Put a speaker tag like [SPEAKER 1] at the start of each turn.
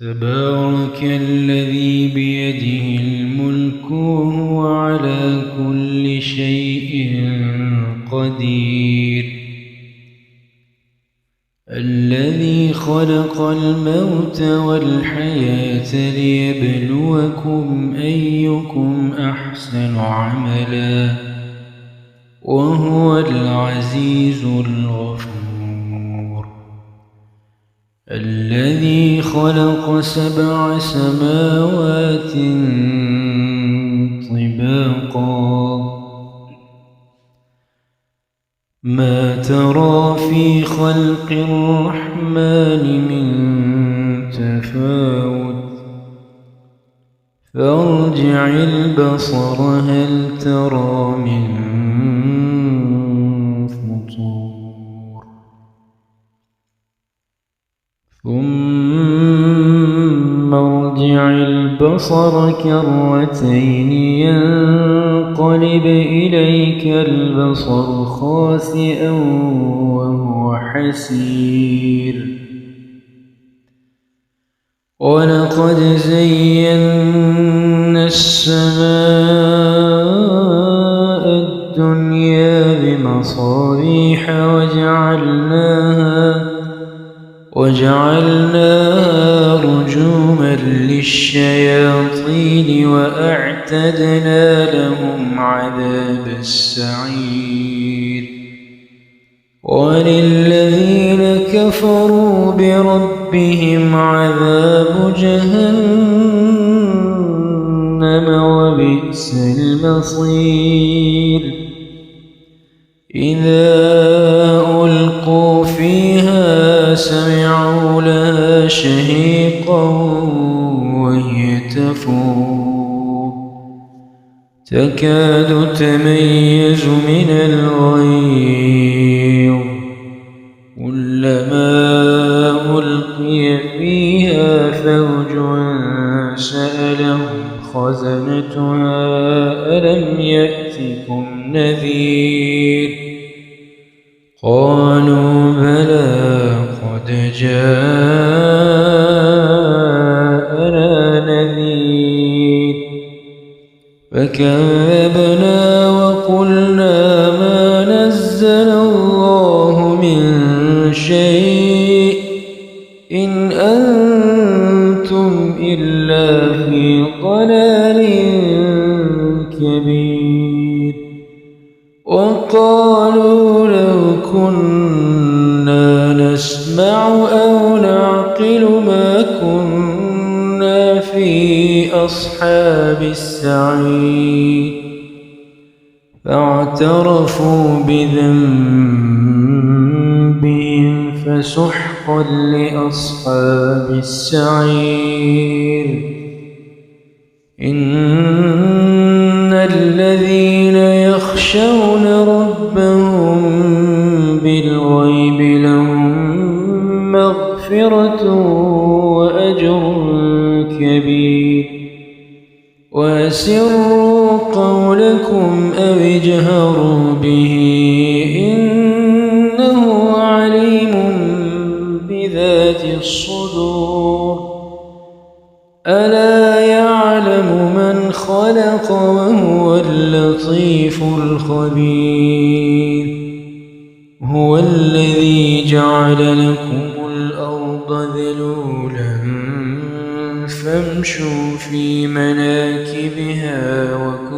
[SPEAKER 1] تبارك الذي بيده الملك وهو على كل شيء قدير. الذي خلق الموت والحياة ليبلوكم أيكم أحسن عملا وهو العزيز الغفور. الذي خلق 7 سماوات طباقا ما ترى في خلق الرحمن من تفاوت فارجع البصر هل ترى من فطور ثم ارجع البصر كرتين ينقلب إليك البصر خاسئا وهو حسير. ولقد زينا السماء الدنيا بمصابيح وجعلناها رجوما للشياطين وأعتدنا لهم عذاب السعير. وللذين كفروا بربهم عذاب جهنم وبئس المصير. إذا ألقوا فيها سمعوا لها شهيقا وهي تفور تكاد تميز من الغيظ كلما ألقي فيها فوج سألهم خزنتها ألم يأتكم نذير قالوا بلى قد جاءنا نذير فكذبنا وقلنا ما نزل الله من شيء إن أنتم إلا في ضلال كبير. وقالوا لو كنا نسمع أو نعقل ما كنا في أصحاب السعير فاعترفوا بذنبهم فسحقا لأصحاب السعير. إن الذين يخشون ربهم بالغيب لهم مغفرة وأجر كبير. وأسروا قولكم أو اجهروا به إنه عليم بذات الصدور. ألا يعلم من خلق وهو اللطيف الخبير. هو الذي جعل لكم الأرض ذلولا فامشوا في مناكبها وكلوا